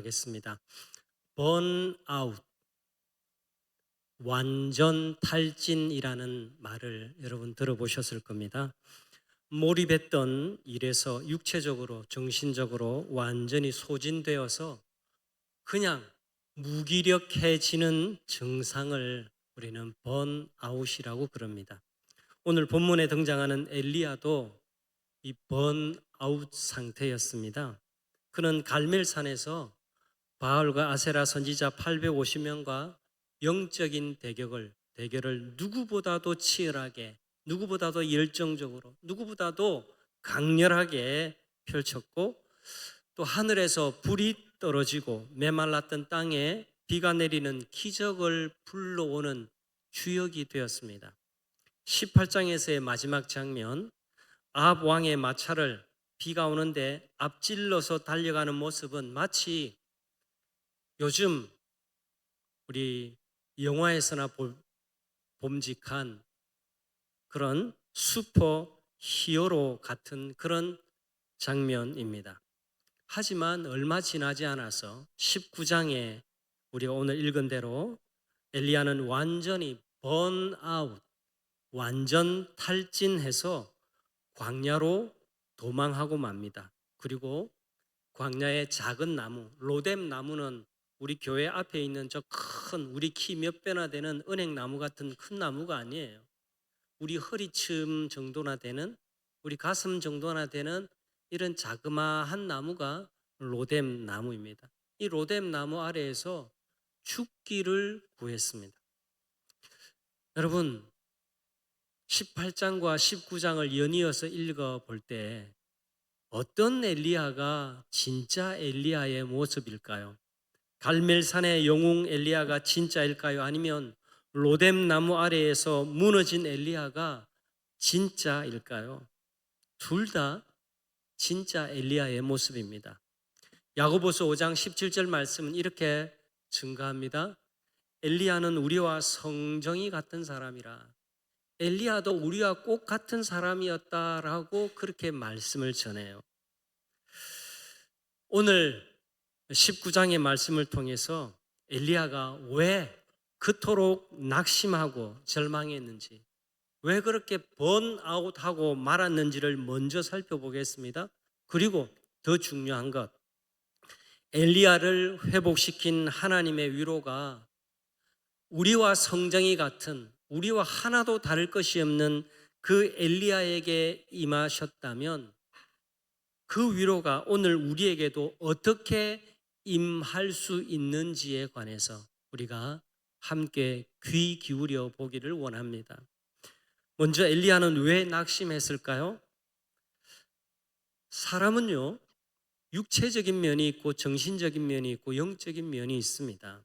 하겠습니다. 번아웃, 완전 탈진이라는 말을 여러분 들어보셨을 겁니다. 몰입했던 일에서 육체적으로, 정신적으로 완전히 소진되어서 그냥 무기력해지는 증상을 우리는 번아웃이라고 그럽니다. 오늘 본문에 등장하는 엘리야도 이 번아웃 상태였습니다. 그는 갈멜산에서 바알과 아세라 선지자 850명과 영적인 대결을 누구보다도 치열하게, 누구보다도 열정적으로, 누구보다도 강렬하게 펼쳤고, 또 하늘에서 불이 떨어지고 메말랐던 땅에 비가 내리는 기적을 불러오는 주역이 되었습니다. 18장에서의 마지막 장면, 아합 왕의 마차를 비가 오는데 앞질러서 달려가는 모습은 마치 요즘 우리 영화에서나 봄직한 그런 슈퍼 히어로 같은 그런 장면입니다. 하지만 얼마 지나지 않아서 19장에 우리가 오늘 읽은 대로 엘리야는 완전히 번아웃, 완전 탈진해서 광야로 도망하고 맙니다. 그리고 광야의 작은 나무, 로뎀 나무는 우리 교회 앞에 있는 저 큰 우리 키 몇 배나 되는 은행나무 같은 큰 나무가 아니에요. 우리 허리춤 정도나 되는, 우리 가슴 정도나 되는 이런 자그마한 나무가 로뎀 나무입니다. 이 로뎀 나무 아래에서 죽기를 구했습니다. 여러분, 18장과 19장을 연이어서 읽어 볼 때 어떤 엘리야가 진짜 엘리야의 모습일까요? 갈멜산의 영웅 엘리야가 진짜일까요? 아니면 로뎀 나무 아래에서 무너진 엘리야가 진짜일까요? 둘 다 진짜 엘리야의 모습입니다. 야고보서 5장 17절 말씀은 이렇게 증가합니다. 엘리야는 우리와 성정이 같은 사람이라. 엘리야도 우리와 꼭 같은 사람이었다라고 그렇게 말씀을 전해요. 오늘 19장의 말씀을 통해서 엘리야가 왜 그토록 낙심하고 절망했는지, 왜 그렇게 번아웃하고 말았는지를 먼저 살펴보겠습니다. 그리고 더 중요한 것, 엘리야를 회복시킨 하나님의 위로가 우리와 성정이 같은, 우리와 하나도 다를 것이 없는 그 엘리야에게 임하셨다면 그 위로가 오늘 우리에게도 어떻게 임할 수 있는지에 관해서 우리가 함께 귀 기울여 보기를 원합니다. 먼저 엘리야는 왜 낙심했을까요? 사람은요, 육체적인 면이 있고 정신적인 면이 있고 영적인 면이 있습니다.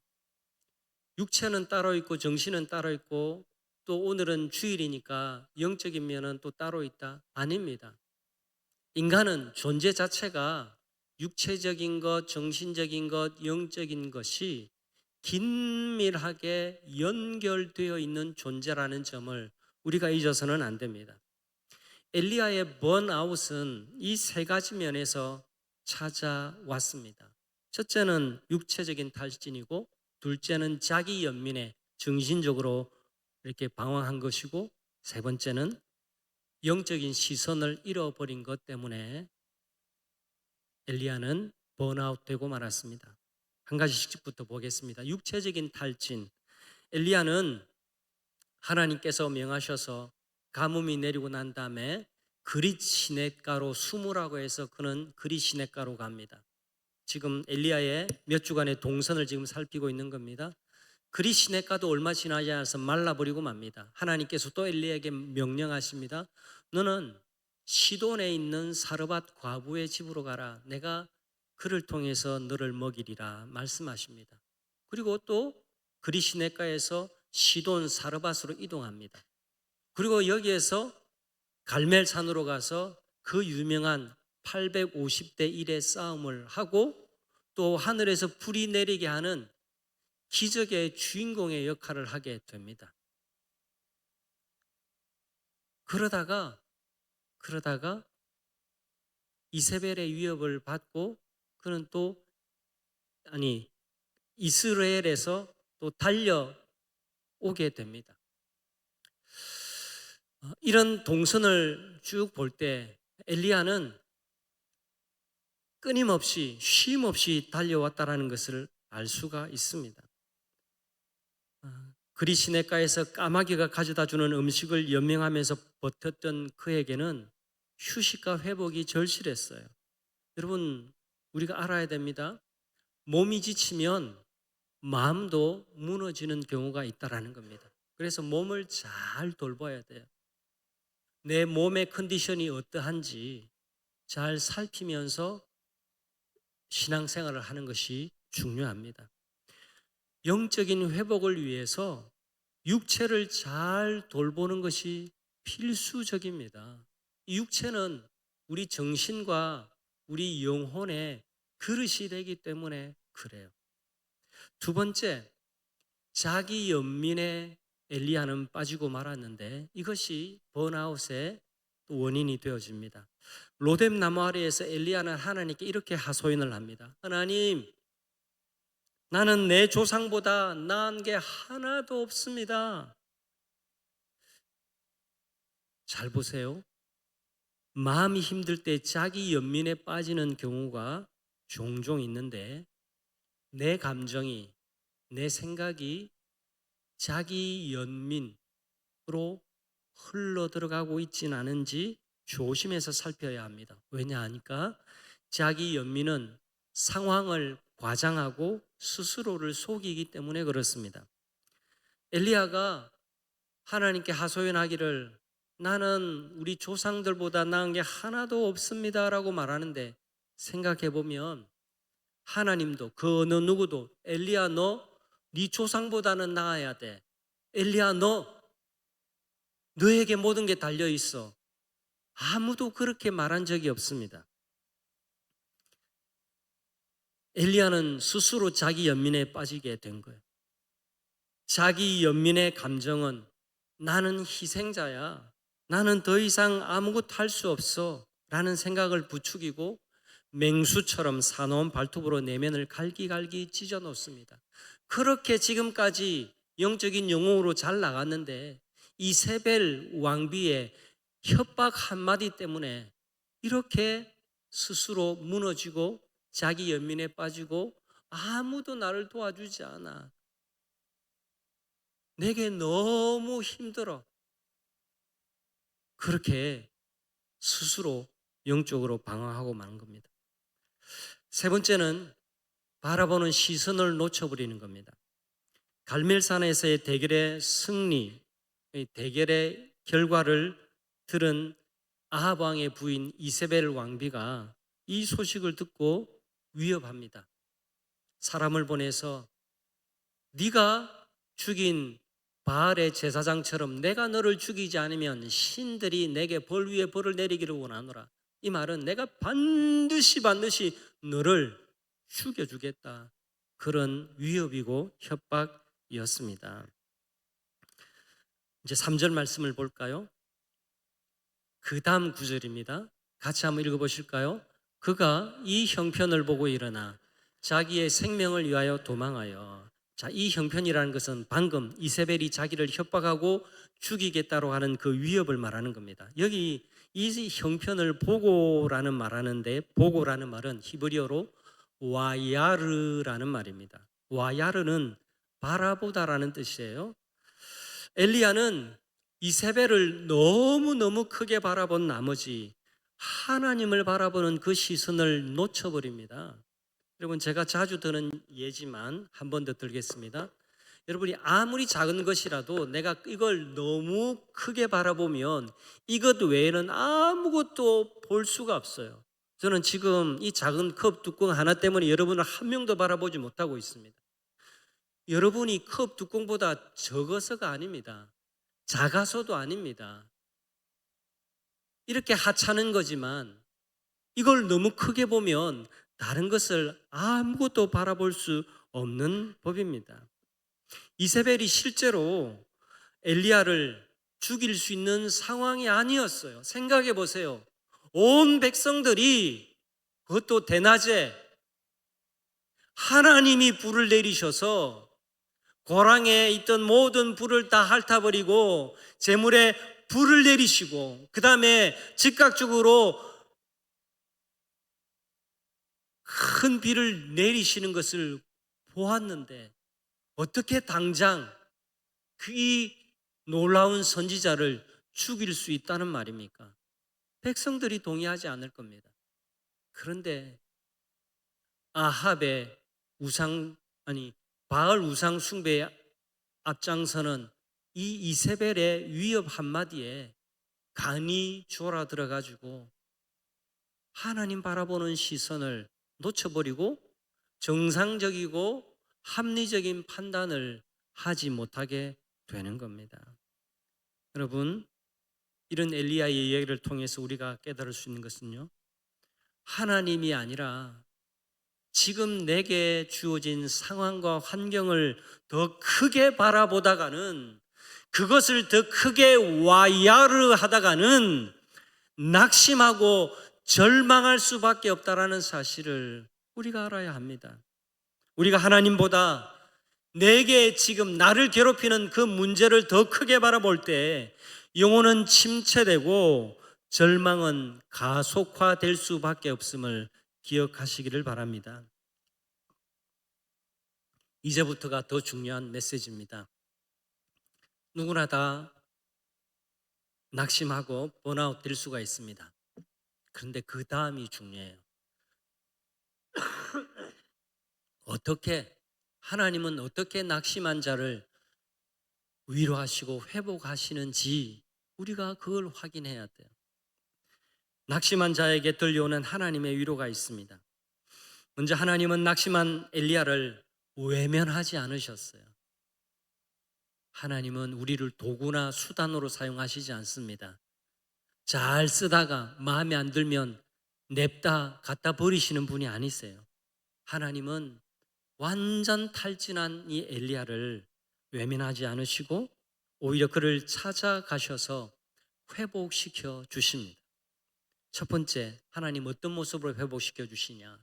육체는 따로 있고 정신은 따로 있고 또 오늘은 주일이니까 영적인 면은 또 따로 있다? 아닙니다. 인간은 존재 자체가 육체적인 것, 정신적인 것, 영적인 것이 긴밀하게 연결되어 있는 존재라는 점을 우리가 잊어서는 안 됩니다. 엘리야의 번아웃은 이 세 가지 면에서 찾아왔습니다. 첫째는 육체적인 탈진이고, 둘째는 자기 연민에 정신적으로 이렇게 방황한 것이고, 세 번째는 영적인 시선을 잃어버린 것 때문에 엘리야는 번아웃되고 말았습니다. 한 가지씩부터 보겠습니다. 육체적인 탈진. 엘리야는 하나님께서 명하셔서 가뭄이 내리고 난 다음에 그릿 시냇가로 숨으라고 해서 그는 그릿 시냇가로 갑니다. 지금 엘리야의 몇 주간의 동선을 지금 살피고 있는 겁니다. 그릿 시냇가도 얼마 지나지 않아서 말라버리고 맙니다. 하나님께서 또 엘리야에게 명령하십니다. 너는 시돈에 있는 사르밧 과부의 집으로 가라. 내가 그를 통해서 너를 먹이리라 말씀하십니다. 그리고 또 그릿 시냇가에서 시돈 사르밧으로 이동합니다. 그리고 여기에서 갈멜산으로 가서 그 유명한 850대 1의 싸움을 하고 또 하늘에서 불이 내리게 하는 기적의 주인공의 역할을 하게 됩니다. 그러다가 이세벨의 위협을 받고 그는 또 이스라엘에서 또 달려오게 됩니다. 이런 동선을 쭉 볼 때 엘리야는 끊임없이 쉼 없이 달려왔다라는 것을 알 수가 있습니다. 그리 시냇가에서 까마귀가 가져다 주는 음식을 연명하면서 버텼던 그에게는 휴식과 회복이 절실했어요. 여러분, 우리가 알아야 됩니다. 몸이 지치면 마음도 무너지는 경우가 있다라는 겁니다. 그래서 몸을 잘 돌봐야 돼요. 내 몸의 컨디션이 어떠한지 잘 살피면서 신앙생활을 하는 것이 중요합니다. 영적인 회복을 위해서 육체를 잘 돌보는 것이 필수적입니다. 이 육체는 우리 정신과 우리 영혼의 그릇이 되기 때문에 그래요. 두 번째, 자기 연민에 엘리야는 빠지고 말았는데 이것이 번아웃의 원인이 되어집니다. 로뎀 나무 아래에서 엘리야는 하나님께 이렇게 하소연을 합니다. 하나님, 나는 내 조상보다 나은 게 하나도 없습니다. 잘 보세요. 마음이 힘들 때 자기 연민에 빠지는 경우가 종종 있는데 내 감정이, 내 생각이 자기 연민으로 흘러 들어가고 있지는 않은지 조심해서 살펴야 합니다. 왜냐하니까 자기 연민은 상황을 과장하고 스스로를 속이기 때문에 그렇습니다. 엘리야가 하나님께 하소연하기를 나는 우리 조상들보다 나은 게 하나도 없습니다 라고 말하는데 생각해 보면 하나님도 그 어느 누구도 엘리야 네 조상보다는 나아야 돼. 엘리야 너에게 모든 게 달려 있어. 아무도 그렇게 말한 적이 없습니다. 엘리야는 스스로 자기 연민에 빠지게 된 거예요. 자기 연민의 감정은 나는 희생자야. 나는 더 이상 아무것도 할 수 없어. 라는 생각을 부추기고 맹수처럼 사나운 발톱으로 내면을 갈기갈기 찢어 놓습니다. 그렇게 지금까지 영적인 영웅으로 잘 나갔는데 이세벨 왕비의 협박 한마디 때문에 이렇게 스스로 무너지고 자기 연민에 빠지고 아무도 나를 도와주지 않아. 내게 너무 힘들어. 그렇게 스스로 영적으로 방황하고 마는 겁니다. 세 번째는 바라보는 시선을 놓쳐버리는 겁니다. 갈멜산에서의 대결의 승리, 대결의 결과를 들은 아합 왕의 부인 이세벨 왕비가 이 소식을 듣고 위협합니다. 사람을 보내서 네가 죽인 바알의 제사장처럼 내가 너를 죽이지 않으면 신들이 내게 벌 위에 벌을 내리기를 원하노라. 이 말은 내가 반드시 너를 죽여주겠다. 그런 위협이고 협박이었습니다. 이제 3절 말씀을 볼까요? 그 다음 구절입니다. 같이 한번 읽어보실까요? 그가 이 형편을 보고 일어나 자기의 생명을 위하여 도망하여. 자, 이 형편이라는 것은 방금 이세벨이 자기를 협박하고 죽이겠다고 하는 그 위협을 말하는 겁니다. 여기 이 형편을 보고라는 말하는데 보고라는 말은 히브리어로 와야르라는 말입니다. 와야르는 바라보다라는 뜻이에요. 엘리야는 이세벨을 너무너무 크게 바라본 나머지 하나님을 바라보는 그 시선을 놓쳐버립니다. 여러분, 제가 자주 드는 예지만 한 번 더 들겠습니다. 여러분이 아무리 작은 것이라도 내가 이걸 너무 크게 바라보면 이것 외에는 아무것도 볼 수가 없어요. 저는 지금 이 작은 컵 뚜껑 하나 때문에 여러분을 한 명도 바라보지 못하고 있습니다. 여러분이 컵 뚜껑보다 적어서가 아닙니다. 작아서도 아닙니다. 이렇게 하찮은 거지만 이걸 너무 크게 보면 다른 것을 아무것도 바라볼 수 없는 법입니다. 이세벨이 실제로 엘리야를 죽일 수 있는 상황이 아니었어요. 생각해 보세요. 온 백성들이 그것도 대낮에 하나님이 불을 내리셔서 고랑에 있던 모든 불을 다 핥아버리고 재물에 불을 내리시고 그 다음에 즉각적으로 큰 비를 내리시는 것을 보았는데 어떻게 당장 이 놀라운 선지자를 죽일 수 있다는 말입니까? 백성들이 동의하지 않을 겁니다. 그런데 아합의 바알 우상 숭배에 앞장서는 이 이세벨의 위협 한마디에 간이 졸아 들어가지고 하나님 바라보는 시선을 놓쳐버리고 정상적이고 합리적인 판단을 하지 못하게 되는 겁니다. 여러분, 이런 엘리야의 이야기를 통해서 우리가 깨달을 수 있는 것은요, 하나님이 아니라 지금 내게 주어진 상황과 환경을 더 크게 바라보다가는, 그것을 더 크게 와야르 하다가는 낙심하고 절망할 수밖에 없다라는 사실을 우리가 알아야 합니다. 우리가 하나님보다 내게 지금 나를 괴롭히는 그 문제를 더 크게 바라볼 때 영혼은 침체되고 절망은 가속화될 수밖에 없음을 기억하시기를 바랍니다. 이제부터가 더 중요한 메시지입니다. 누구나 다 낙심하고 번아웃 될 수가 있습니다. 그런데 그 다음이 중요해요. 하나님은 어떻게 낙심한 자를 위로하시고 회복하시는지 우리가 그걸 확인해야 돼요. 낙심한 자에게 들려오는 하나님의 위로가 있습니다. 먼저 하나님은 낙심한 엘리야를 외면하지 않으셨어요. 하나님은 우리를 도구나 수단으로 사용하시지 않습니다. 잘 쓰다가 마음에 안 들면 냅다 갖다 버리시는 분이 아니세요. 하나님은 완전 탈진한 이 엘리야를 외면하지 않으시고 오히려 그를 찾아가셔서 회복시켜 주십니다. 첫 번째, 하나님 어떤 모습으로 회복시켜 주시냐?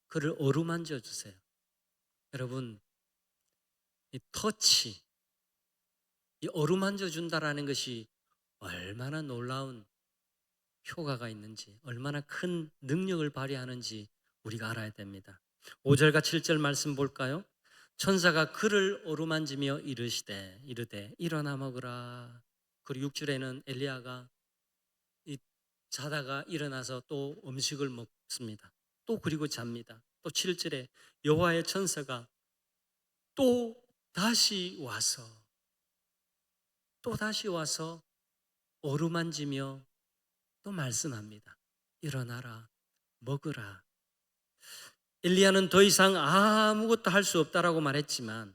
그를 어루만져 주세요. 여러분, 이 터치, 이 어루만져 준다라는 것이 얼마나 놀라운 효과가 있는지, 얼마나 큰 능력을 발휘하는지 우리가 알아야 됩니다. 5절과 7절 말씀 볼까요? 천사가 그를 어루만지며 이르되 일어나 먹으라. 그리고 6절에는 엘리야가 자다가 일어나서 또 음식을 먹습니다. 또 그리고 잡니다. 또 7절에 여호와의 천사가 또 다시 와서 어루만지며 또 말씀합니다. 일어나라, 먹으라. 엘리야는 더 이상 아무것도 할 수 없다라고 말했지만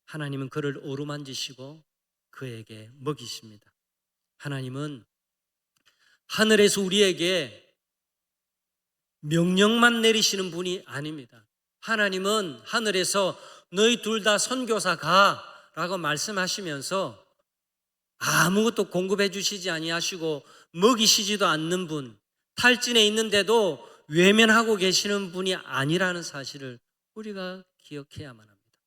하나님은 그를 어루만지시고 그에게 먹이십니다. 하나님은 하늘에서 우리에게 명령만 내리시는 분이 아닙니다. 하나님은 하늘에서 너희 둘 다 선교사 가라고 말씀하시면서 아무것도 공급해 주시지 아니하시고 먹이시지도 않는 분, 탈진해 있는데도 외면하고 계시는 분이 아니라는 사실을 우리가 기억해야만 합니다.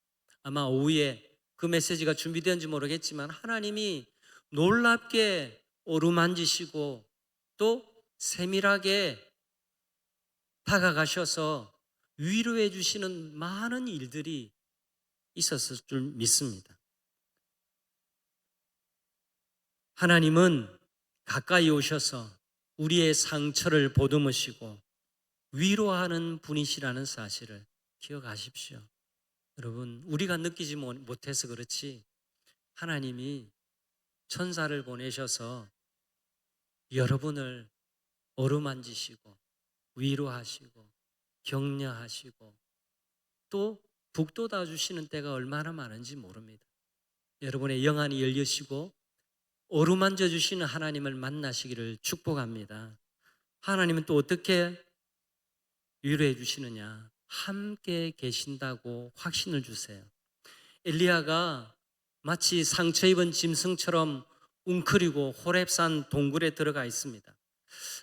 아마 오후에 그 메시지가 준비되었는지 모르겠지만 하나님이 놀랍게 어루만지시고 또 세밀하게 다가가셔서 위로해 주시는 많은 일들이 있었을 줄 믿습니다. 하나님은 가까이 오셔서 우리의 상처를 보듬으시고 위로하는 분이시라는 사실을 기억하십시오. 여러분, 우리가 느끼지 못해서 그렇지 하나님이 천사를 보내셔서 여러분을 어루만지시고 위로하시고 격려하시고 또 북돋아 주시는 때가 얼마나 많은지 모릅니다. 여러분의 영안이 열리시고 어루만져 주시는 하나님을 만나시기를 축복합니다. 하나님은 또 어떻게 위로해 주시느냐? 함께 계신다고 확신을 주세요. 엘리야가 마치 상처 입은 짐승처럼 웅크리고 호렙산 동굴에 들어가 있습니다.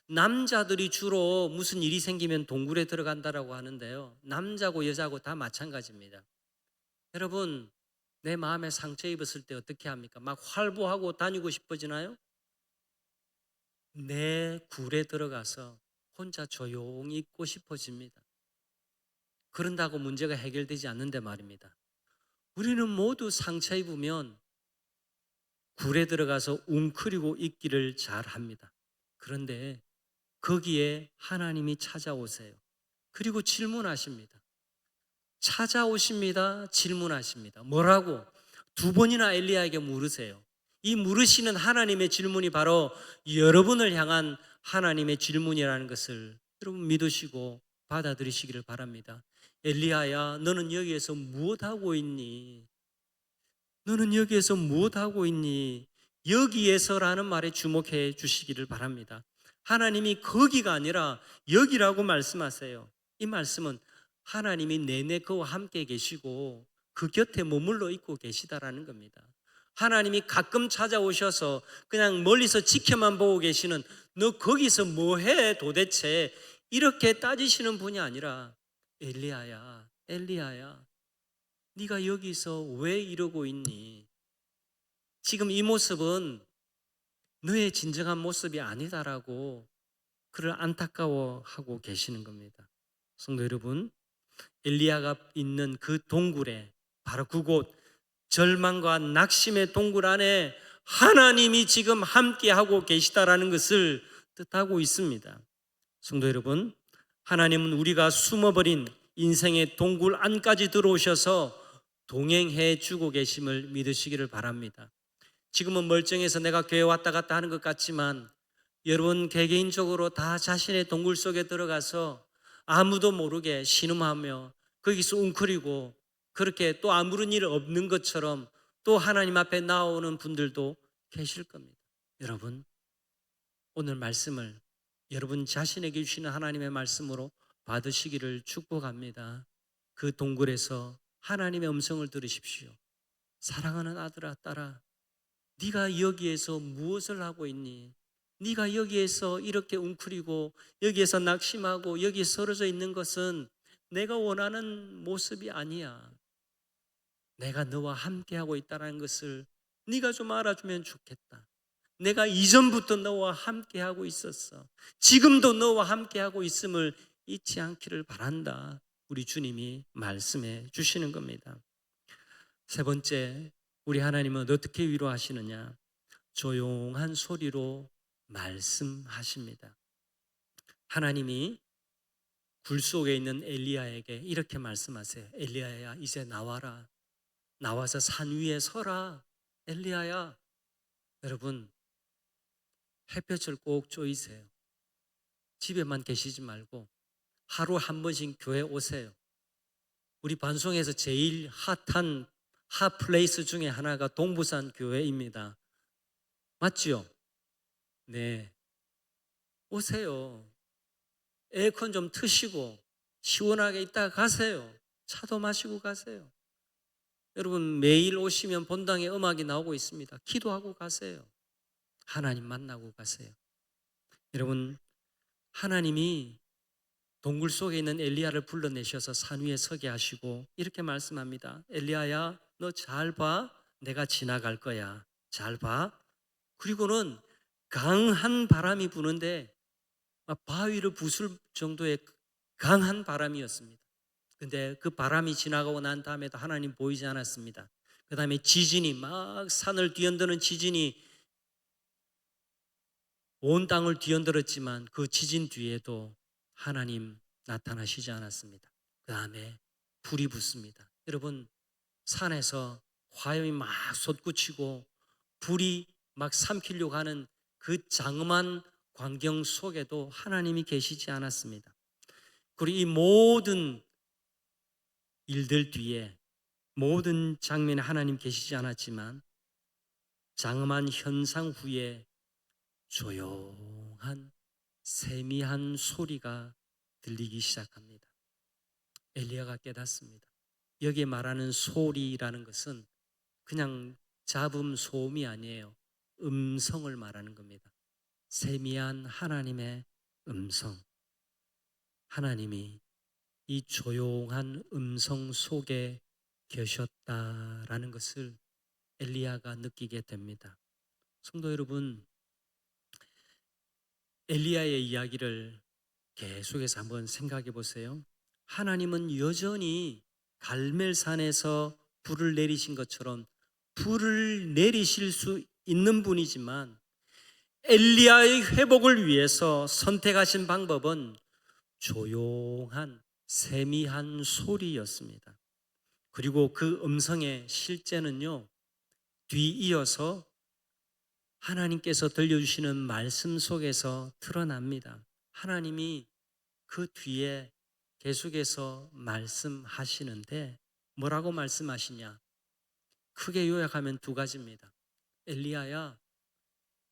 남자들이 주로 무슨 일이 생기면 동굴에 들어간다라고 하는데요. 남자고 여자고 다 마찬가지입니다. 여러분, 내 마음에 상처 입었을 때 어떻게 합니까? 막 활보하고 다니고 싶어지나요? 내 굴에 들어가서 혼자 조용히 있고 싶어집니다. 그런다고 문제가 해결되지 않는데 말입니다. 우리는 모두 상처 입으면 굴에 들어가서 웅크리고 있기를 잘합니다. 그런데 거기에 하나님이 찾아오세요. 그리고 질문하십니다. 찾아오십니다. 질문하십니다. 뭐라고? 두 번이나 엘리야에게 물으세요. 이 물으시는 하나님의 질문이 바로 여러분을 향한 하나님의 질문이라는 것을 여러분 믿으시고 받아들이시기를 바랍니다. 엘리야야, 너는 여기에서 무엇하고 있니? 너는 여기에서 무엇하고 있니? 여기에서라는 말에 주목해 주시기를 바랍니다. 하나님이 거기가 아니라 여기라고 말씀하세요. 이 말씀은 하나님이 내내 그와 함께 계시고 그 곁에 머물러 있고 계시다라는 겁니다. 하나님이 가끔 찾아오셔서 그냥 멀리서 지켜만 보고 계시는, 너 거기서 뭐해 도대체, 이렇게 따지시는 분이 아니라 엘리야야, 엘리야야, 네가 여기서 왜 이러고 있니? 지금 이 모습은 너의 진정한 모습이 아니다라고 그를 안타까워하고 계시는 겁니다. 성도 여러분, 엘리야가 있는 그 동굴에, 바로 그곳 절망과 낙심의 동굴 안에 하나님이 지금 함께하고 계시다라는 것을 뜻하고 있습니다. 성도 여러분, 하나님은 우리가 숨어버린 인생의 동굴 안까지 들어오셔서 동행해 주고 계심을 믿으시기를 바랍니다. 지금은 멀쩡해서 내가 교회 왔다 갔다 하는 것 같지만 여러분 개개인적으로 다 자신의 동굴 속에 들어가서 아무도 모르게 신음하며 거기서 웅크리고 그렇게 또 아무런 일 없는 것처럼 또 하나님 앞에 나오는 분들도 계실 겁니다. 여러분, 오늘 말씀을 여러분 자신에게 주시는 하나님의 말씀으로 받으시기를 축복합니다. 그 동굴에서 하나님의 음성을 들으십시오. 사랑하는 아들아, 딸아, 네가 여기에서 무엇을 하고 있니? 네가 여기에서 이렇게 웅크리고 여기에서 낙심하고 여기 쓰러져 있는 것은 내가 원하는 모습이 아니야. 내가 너와 함께하고 있다는 것을 네가 좀 알아주면 좋겠다. 내가 이전부터 너와 함께하고 있었어. 지금도 너와 함께하고 있음을 잊지 않기를 바란다. 우리 주님이 말씀해 주시는 겁니다. 세 번째, 우리 하나님은 어떻게 위로하시느냐? 조용한 소리로 말씀하십니다. 하나님이 굴 속에 있는 엘리야에게 이렇게 말씀하세요. 엘리야야, 이제 나와라. 나와서 산 위에 서라. 엘리야야. 여러분, 햇볕을 꼭 쬐이세요. 집에만 계시지 말고 하루 한 번씩 교회 오세요. 우리 반송에서 제일 핫한 핫플레이스 중에 하나가 동부산 교회입니다. 맞지요? 네. 오세요. 에어컨 좀 트시고 시원하게 있다가 가세요. 차도 마시고 가세요. 여러분 매일 오시면 본당에 음악이 나오고 있습니다. 기도하고 가세요. 하나님 만나고 가세요. 여러분, 하나님이 동굴 속에 있는 엘리야를 불러내셔서 산 위에 서게 하시고 이렇게 말씀합니다. 엘리야야, 너 잘 봐. 내가 지나갈 거야. 잘 봐. 그리고는 강한 바람이 부는데 바위를 부술 정도의 강한 바람이었습니다. 근데 그 바람이 지나가고 난 다음에도 하나님 보이지 않았습니다. 그 다음에 지진이 막 산을 뒤흔드는 지진이 온 땅을 뒤흔들었지만 그 지진 뒤에도 하나님 나타나시지 않았습니다. 그 다음에 불이 붙습니다. 여러분, 산에서 화염이 막 솟구치고 불이 막 삼키려고 하는 그 장엄한 광경 속에도 하나님이 계시지 않았습니다. 그리고 이 모든 일들 뒤에 모든 장면에 하나님 계시지 않았지만 장엄한 현상 후에 조용한 세미한 소리가 들리기 시작합니다. 엘리야가 깨닫습니다. 여기에 말하는 소리라는 것은 그냥 잡음 소음이 아니에요. 음성을 말하는 겁니다. 세미한 하나님의 음성, 하나님이 이 조용한 음성 속에 계셨다라는 것을 엘리야가 느끼게 됩니다. 성도 여러분, 엘리야의 이야기를 계속해서 한번 생각해 보세요. 하나님은 여전히 갈멜산에서 불을 내리신 것처럼 불을 내리실 수 있는 분이지만 엘리야의 회복을 위해서 선택하신 방법은 조용한 세미한 소리였습니다. 그리고 그 음성의 실제는요, 뒤이어서 하나님께서 들려주시는 말씀 속에서 드러납니다. 하나님이 그 뒤에 계속해서 말씀하시는데 뭐라고 말씀하시냐? 크게 요약하면 두 가지입니다. 엘리야야,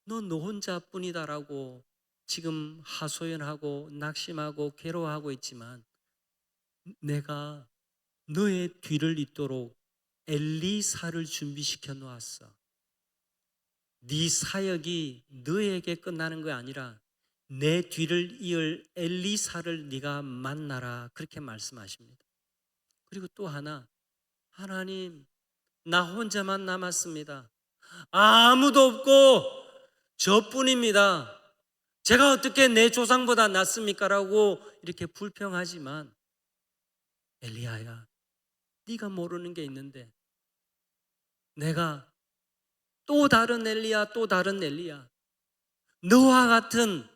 너 혼자뿐이다라고 지금 하소연하고 낙심하고 괴로워하고 있지만 내가 너의 뒤를 잇도록 엘리사를 준비시켜 놓았어. 네 사역이 너에게 끝나는 게 아니라 내 뒤를 이을 엘리사를 네가 만나라, 그렇게 말씀하십니다. 그리고 또 하나, 하나님, 나 혼자만 남았습니다. 아무도 없고 저뿐입니다. 제가 어떻게 내 조상보다 낫습니까? 라고 이렇게 불평하지만 엘리야야, 네가 모르는 게 있는데 내가 또 다른 엘리야, 또 다른 엘리야, 너와 같은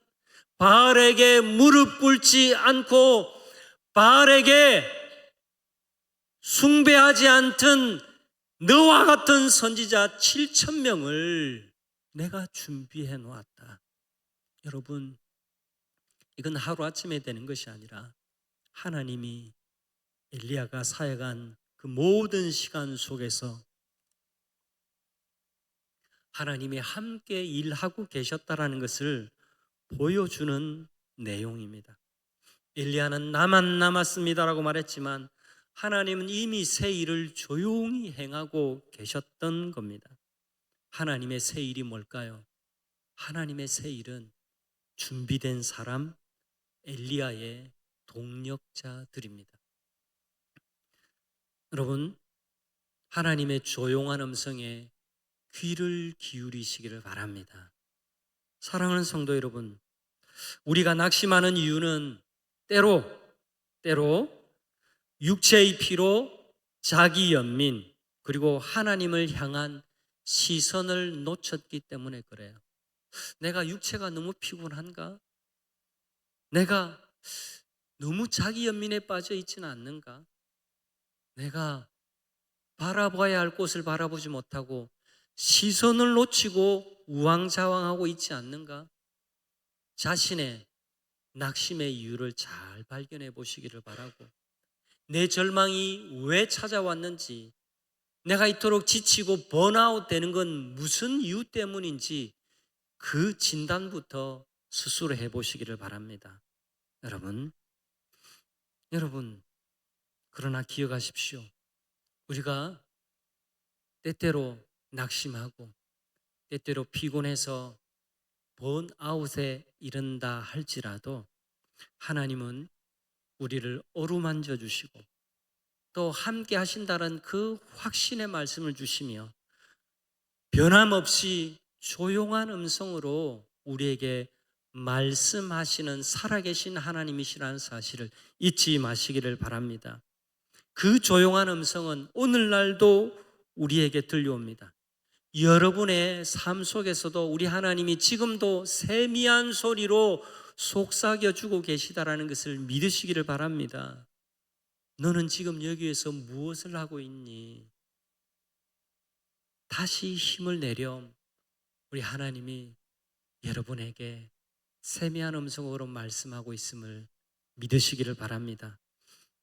바알에게 무릎 꿇지 않고 바알에게 숭배하지 않던 너와 같은 선지자 7,000명을 내가 준비해 놓았다. 여러분, 이건 하루아침에 되는 것이 아니라 하나님이 엘리야가 사역한 그 모든 시간 속에서 하나님이 함께 일하고 계셨다라는 것을 보여주는 내용입니다. 엘리야는 나만 남았습니다라고 말했지만 하나님은 이미 새 일을 조용히 행하고 계셨던 겁니다. 하나님의 새 일이 뭘까요? 하나님의 새 일은 준비된 사람, 엘리야의 동력자들입니다. 여러분, 하나님의 조용한 음성에 귀를 기울이시기를 바랍니다. 사랑하는 성도 여러분, 우리가 낙심하는 이유는 때로 육체의 피로 자기 연민 그리고 하나님을 향한 시선을 놓쳤기 때문에 그래요. 내가 육체가 너무 피곤한가? 내가 너무 자기 연민에 빠져 있지는 않는가? 내가 바라봐야 할 곳을 바라보지 못하고 시선을 놓치고 우왕좌왕하고 있지 않는가? 자신의 낙심의 이유를 잘 발견해 보시기를 바라고, 내 절망이 왜 찾아왔는지, 내가 이토록 지치고 번아웃 되는 건 무슨 이유 때문인지 그 진단부터 스스로 해보시기를 바랍니다. 여러분, 그러나 기억하십시오. 우리가 때때로 낙심하고 때때로 피곤해서 번아웃에 이른다 할지라도 하나님은 우리를 어루만져 주시고 또 함께 하신다는 그 확신의 말씀을 주시며 변함없이 조용한 음성으로 우리에게 말씀하시는 살아계신 하나님이시라는 사실을 잊지 마시기를 바랍니다. 그 조용한 음성은 오늘날도 우리에게 들려옵니다. 여러분의 삶 속에서도 우리 하나님이 지금도 세미한 소리로 속삭여주고 계시다라는 것을 믿으시기를 바랍니다. 너는 지금 여기에서 무엇을 하고 있니? 다시 힘을 내렴. 우리 하나님이 여러분에게 세미한 음성으로 말씀하고 있음을 믿으시기를 바랍니다.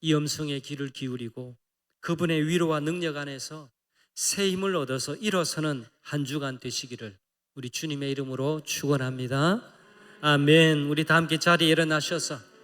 이 음성에 귀를 기울이고 그분의 위로와 능력 안에서 새 힘을 얻어서 일어서는 한 주간 되시기를 우리 주님의 이름으로 축원합니다. 아멘. 우리 다 함께 자리에 일어나셔서